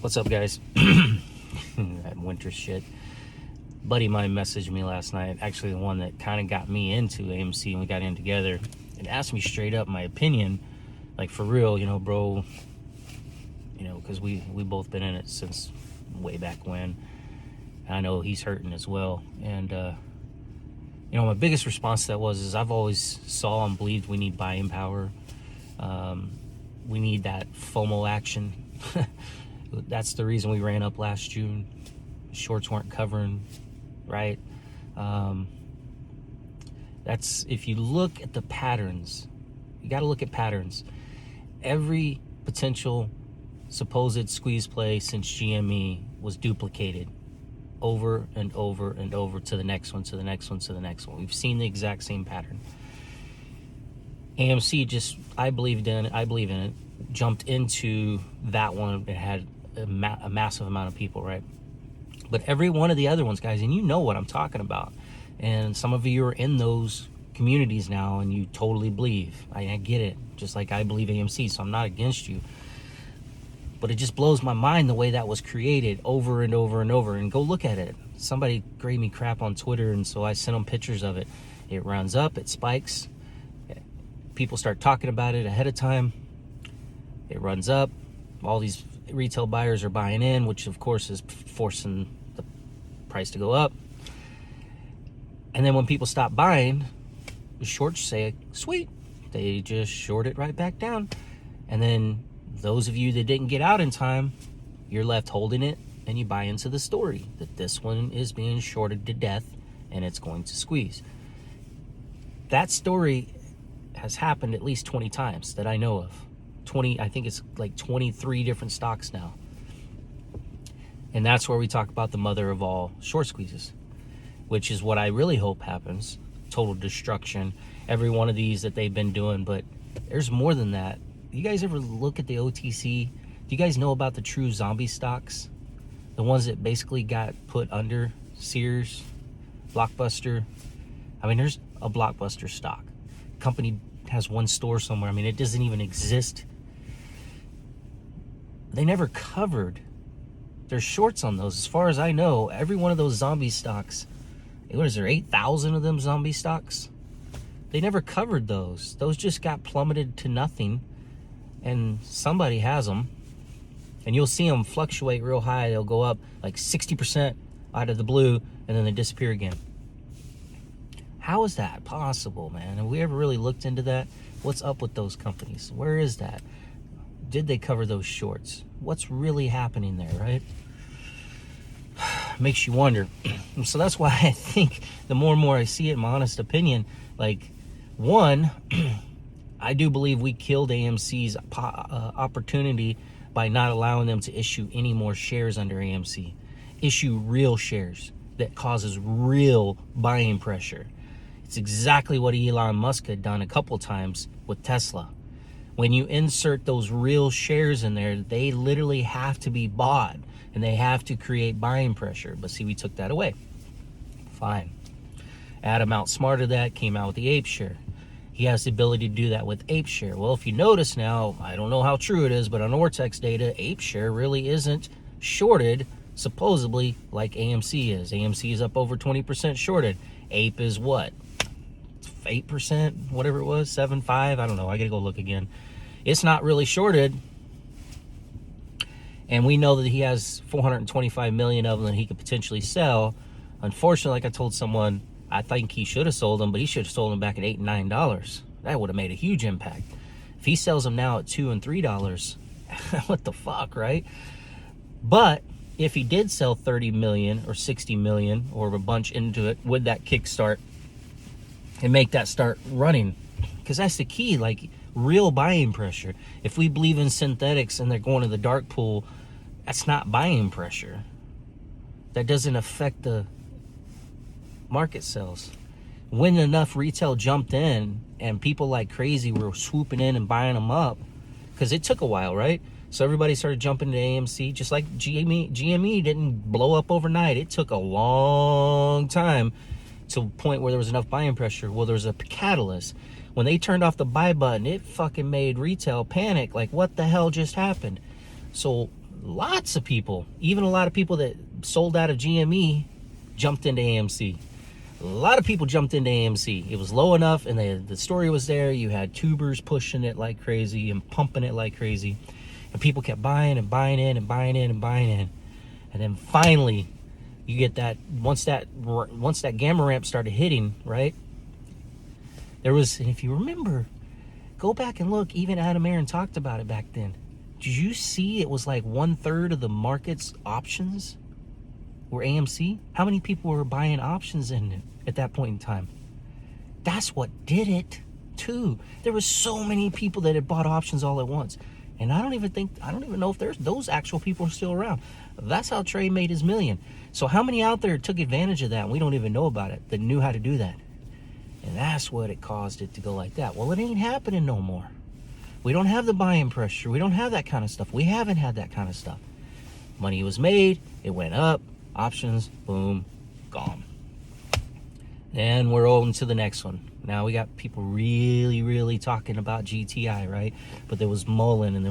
What's up, guys? That winter shit. Buddy of mine messaged me last night, actually the one that kind of got me into AMC, and we got in together, and asked me straight up my opinion, like, for real, you know, bro, you know, because we both been in it since way back when. And I know he's hurting as well. And you know, my biggest response to that is I've always saw and believed we need buying power. We need that FOMO action. That's the reason we ran up last June. Shorts weren't covering, right? That's, if you look at the patterns, you got to look at patterns. Every potential supposed squeeze play since GME was duplicated over and over and over to the next one, to the next one, to the next one. We've seen the exact same pattern. AMC just, I believe in it, jumped into that one. It had a massive amount of people, right? But every one of the other ones, guys, and you know what I'm talking about, and some of you are in those communities now and you totally believe. I get it, just like I believe AMC, so I'm not against you. But it just blows my mind the way that was created over and over and over. And go look at it. Somebody gave me crap on Twitter, and so I sent them pictures of it. It runs up, it spikes. People start talking about it ahead of time. It runs up. All these retail buyers are buying in, which of course is forcing the price to go up. And then when people stop buying, the shorts say, sweet, they just short it right back down. And then those of you that didn't get out in time, you're left holding it, and you buy into the story that this one is being shorted to death and it's going to squeeze. That story has happened at least 20 times that I know of. 20, I think it's like 23 different stocks now. And that's where we talk about the mother of all short squeezes, which is what I really hope happens. Total destruction. Every one of these that they've been doing, but there's more than that. You guys ever look at the OTC? Do you guys know about the true zombie stocks? The ones that basically got put under Sears, Blockbuster. I mean, there's a Blockbuster stock. Company has one store somewhere. I mean, it doesn't even exist. They never covered their shorts on those. As far as I know, every one of those zombie stocks, what is there, 8,000 of them zombie stocks? They never covered those. Those just got plummeted to nothing, and somebody has them. And you'll see them fluctuate real high. They'll go up like 60% out of the blue, and then they disappear again. How is that possible, man? Have we ever really looked into that? What's up with those companies? Where is that? Did they cover those shorts? What's really happening there, right? Makes you wonder. So that's why I think the more and more I see it, in my honest opinion, like, one, I do believe we killed AMC's opportunity by not allowing them to issue any more shares under AMC. Issue real shares that causes real buying pressure. It's exactly what Elon Musk had done a couple times with Tesla. When you insert those real shares in there, they literally have to be bought, and they have to create buying pressure. But see, we took that away. Fine. Adam outsmarted that, came out with the ape share. He has the ability to do that with ape share. Well, if you notice now, I don't know how true it is, but on Ortex data, ape share really isn't shorted, supposedly, like AMC is. AMC is up over 20% shorted. Ape is what? 8%, whatever it was, 7.5, I don't know, I gotta go look again. It's not really shorted, and we know that he has 425 million of them that he could potentially sell. Unfortunately, like I told someone, I think he should have sold them, but he should have sold them back at $8 and $9. That would have made a huge impact. If he sells them now at $2 and $3, what the fuck, right? But if he did sell 30 million or 60 million or a bunch into it, would that kickstart and make that start running? Because that's the key, like real buying pressure. If we believe in synthetics and they're going to the dark pool, that's not buying pressure. That doesn't affect the market sales. When enough retail jumped in and people like crazy were swooping in and buying them up, because it took a while, right? So everybody started jumping to AMC, just like GME didn't blow up overnight. It took a long time to a point where there was enough buying pressure. Well, there was a catalyst. When they turned off the buy button, it fucking made retail panic. Like, what the hell just happened? So lots of people, even a lot of people that sold out of GME, jumped into AMC. A lot of people jumped into AMC. It was low enough, and the story was there. You had tubers pushing it like crazy and pumping it like crazy, and people kept buying and buying in and buying in and buying in. And then finally, you get that once that gamma ramp started hitting, right? There was, and if you remember, go back and look. Even Adam Aaron talked about it back then. Did you see it was like 1/3 of the market's options were AMC? How many people were buying options in it at that point in time? That's what did it too. There was so many people that had bought options all at once. And I don't even know if those actual people are still around. That's how Trey made his million. So how many out there took advantage of that and we don't even know about it, that knew how to do that? And that's what it caused it to go like that. Well, it ain't happening no more. We don't have the buying pressure. We don't have that kind of stuff. We haven't had that kind of stuff. Money was made. It went up. Options, boom, gone. And we're on to the next one. Now we got people really, really talking about GTI, right? But there was Mullen, and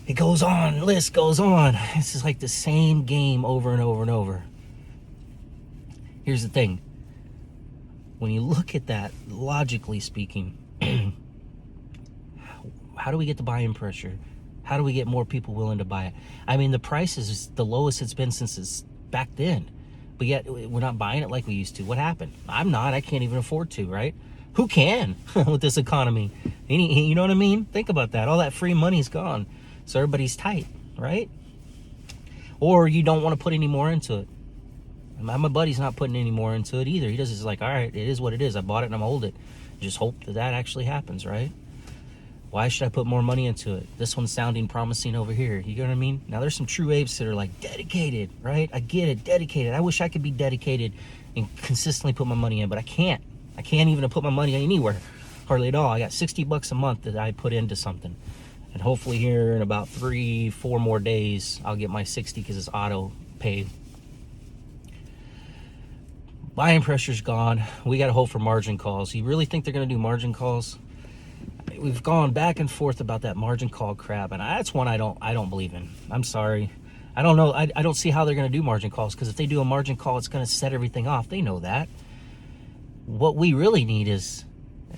it goes on, list goes on. It's just like the same game over and over and over. Here's the thing. When you look at that, logically speaking, how do we get the buying pressure? How do we get more people willing to buy it? I mean, the price is the lowest it's been since it's back then. But yet, we're not buying it like we used to. What happened? I'm not. I can't even afford to, right? Who can with this economy? You know what I mean? Think about that. All that free money's gone. So everybody's tight, right? Or you don't want to put any more into it. My buddy's not putting any more into it either. He does. It's like, all right, it is what it is. I bought it and I'm hold it. Just hope that actually happens, right? Why should I put more money into it? This one's sounding promising over here. You know what I mean? Now, there's some true apes that are like dedicated, right? I get it, dedicated. I wish I could be dedicated and consistently put my money in, but I can't. I can't even put my money anywhere, hardly at all. I got $60 a month that I put into something. And hopefully here in about 3-4 more days, I'll get my 60 because it's auto pay. Buying pressure's gone. We got to hope for margin calls. You really think they're going to do margin calls? We've gone back and forth about that margin call crap, and that's one I don't believe in. I'm sorry. I don't know. I don't see how they're going to do margin calls, because if they do a margin call, it's going to set everything off. They know that. What we really need is,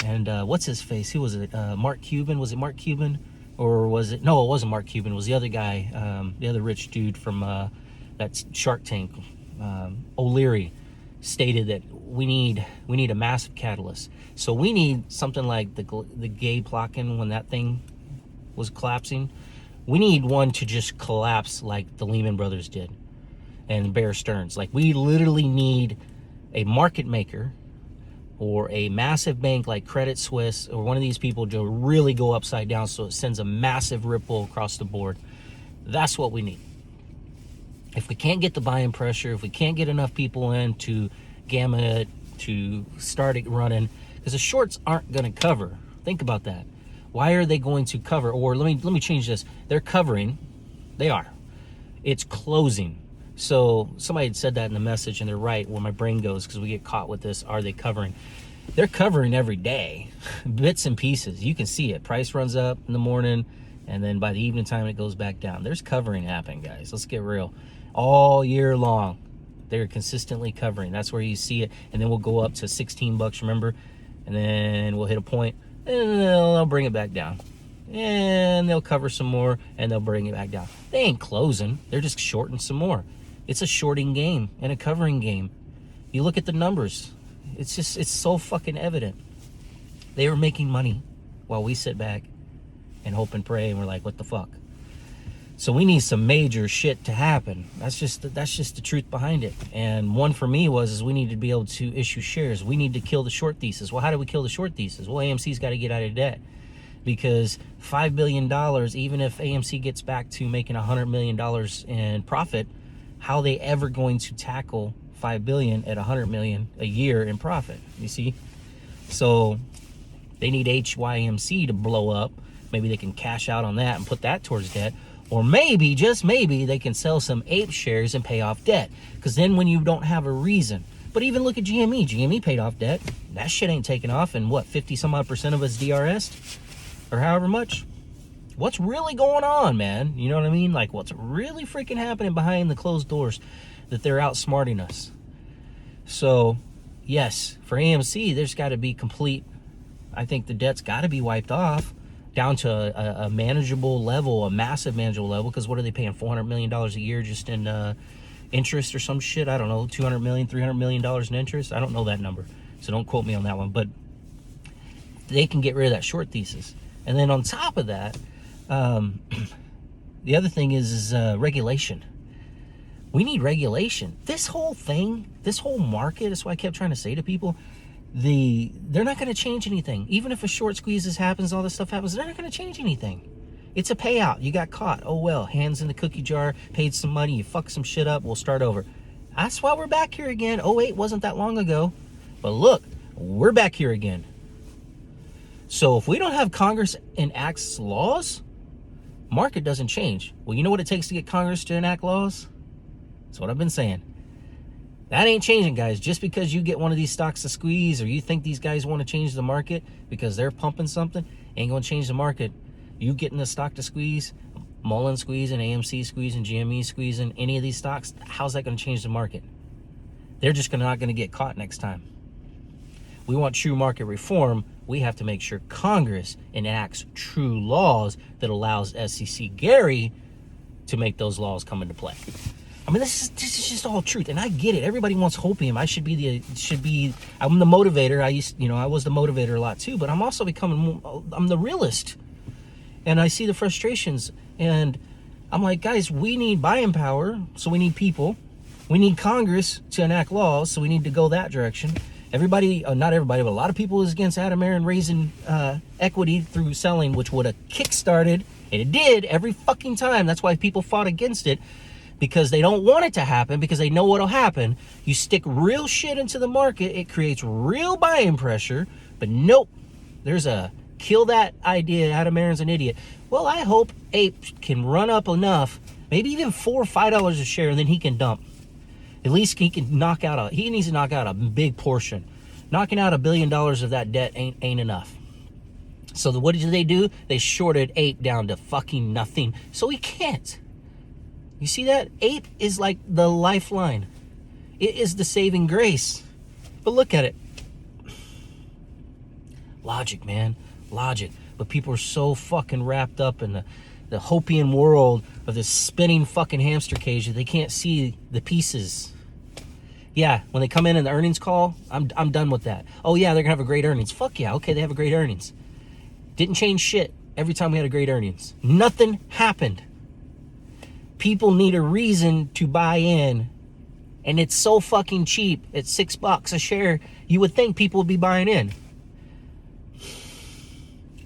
and what's his face? Who was it? Mark Cuban? Was it Mark Cuban? Or was it? No, it wasn't Mark Cuban. It was the other guy, the other rich dude from that Shark Tank. O'Leary stated that we need a massive catalyst. So we need something like the gay Plotkin when that thing was collapsing. We need one to just collapse like the Lehman Brothers did and Bear Stearns. Like, we literally need a market maker or a massive bank like Credit Suisse or one of these people to really go upside down so it sends a massive ripple across the board. That's what we need. If we can't get the buying pressure, if we can't get enough people in to gamma it, to start it running, because the shorts aren't going to cover. Think about that. Why are they going to cover? Or let me change this. They're covering. They are. It's closing. So somebody had said that in the message, and they're right where my brain goes, because we get caught with this. Are they covering? They're covering every day, bits and pieces. You can see it. Price runs up in the morning, and then by the evening time, it goes back down. There's covering happening, guys. Let's get real. All year long, they're consistently covering. That's where you see it. And then we'll go up to $16, remember? And then we'll hit a point, and they'll bring it back down. And they'll cover some more, and they'll bring it back down. They ain't closing. They're just shorting some more. It's a shorting game and a covering game. You look at the numbers. It's so fucking evident. They were making money while we sit back and hope and pray, and we're like, what the fuck? So we need some major shit to happen. That's just the truth behind it. And one for me is we need to be able to issue shares. We need to kill the short thesis. Well, how do we kill the short thesis? Well, AMC's got to get out of debt, because $5 billion, even if AMC gets back to making $100 million in profit, how are they ever going to tackle $5 billion at $100 million a year in profit? You see? So they need HYMC to blow up. Maybe they can cash out on that and put that towards debt. Or maybe, just maybe, they can sell some ape shares and pay off debt. Because then when you don't have a reason. But even look at GME. GME paid off debt. That shit ain't taking off. And what, 50 some odd % of us DRS'd? Or however much? What's really going on, man? You know what I mean? Like, what's really freaking happening behind the closed doors that they're outsmarting us? So, yes, for AMC, there's got to be complete, I think the debt's got to be wiped off down to a manageable level, a massive manageable level, because what are they paying, $400 million a year just in interest or some shit? I don't know, $200 million, $300 million in interest? I don't know that number, so don't quote me on that one, but they can get rid of that short thesis. And then on top of that, the other thing is regulation. We need regulation. This whole thing, this whole market, that's why I kept trying to say to people, they're not going to change anything. Even if a short squeezes happens, all this stuff happens, they're not going to change anything. It's a payout. You got caught. Oh well, hands in the cookie jar, paid some money, you fucked some shit up, we'll start over. That's why we're back here again. 08 wasn't that long ago. But look, we're back here again. So if we don't have Congress enact laws, market doesn't change. Well, you know what it takes to get Congress to enact laws? That's what I've been saying. That ain't changing, guys. Just because you get one of these stocks to squeeze, or you think these guys want to change the market because they're pumping something, ain't going to change the market. You getting the stock to squeeze, Mullen squeezing, AMC squeezing, GME squeezing, any of these stocks, how's that going to change the market? They're just not going to get caught next time. We want true market reform. We have to make sure Congress enacts true laws that allows SEC Gary to make those laws come into play. I mean, this is just all truth, and I get it. Everybody wants hopium. I'm the motivator. I was the motivator a lot too, but I'm also I'm the realist, and I see the frustrations, and I'm like, guys, we need buying power, so we need people. We need Congress to enact laws, so we need to go that direction. Everybody, not everybody, but a lot of people is against Adam Aaron raising equity through selling, which would have kickstarted, and it did every fucking time. That's why people fought against it, because they don't want it to happen, because they know what'll happen. You stick real shit into the market, it creates real buying pressure, but nope, there's a kill that idea. Adam Aaron's an idiot. Well, I hope Ape can run up enough, maybe even $4 or $5 a share, and then he can dump. At least he can he needs to knock out a big portion. Knocking out $1 billion of that debt ain't enough. So what did they do? They shorted Ape down to fucking nothing. So he can't. You see that? Ape is like the lifeline. It is the saving grace. But look at it. Logic, man. Logic. But people are so fucking wrapped up in the Hopian world of this spinning fucking hamster cage that they can't see the pieces. Yeah, when they come in the earnings call, I'm done with that. Oh yeah, they're gonna have a great earnings. Fuck yeah, okay, they have a great earnings. Didn't change shit every time we had a great earnings. Nothing happened. People need a reason to buy in, and it's so fucking cheap at $6 a share. You would think people would be buying in.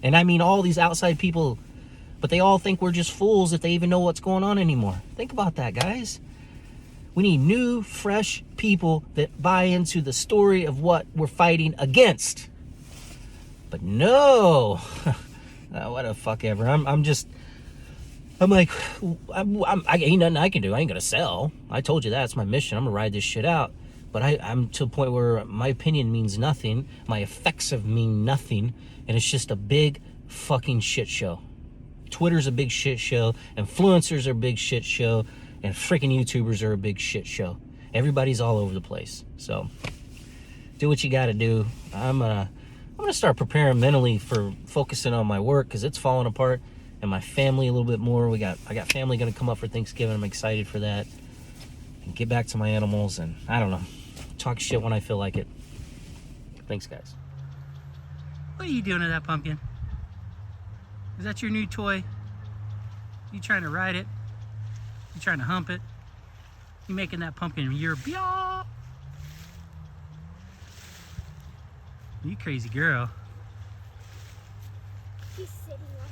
And I mean all these outside people, but they all think we're just fools if they even know what's going on anymore. Think about that, guys. We need new, fresh people that buy into the story of what we're fighting against. But no, what a fuck ever. I'm like, I ain't nothing I can do. I ain't gonna sell. I told you that. It's my mission. I'm gonna ride this shit out. But I'm to a point where my opinion means nothing. My effects mean nothing. And it's just a big fucking shit show. Twitter's a big shit show. Influencers are a big shit show. And freaking YouTubers are a big shit show. Everybody's all over the place. So do what you gotta do. I'm gonna start preparing mentally for focusing on my work, because it's falling apart, and my family a little bit more. I got family gonna come up for Thanksgiving. I'm excited for that. And get back to my animals, and I don't know, talk shit when I feel like it. Thanks, guys. What are you doing to that pumpkin? Is that your new toy? You trying to ride it? You trying to hump it? You making that pumpkin your blah? You crazy girl. He's sitting on it.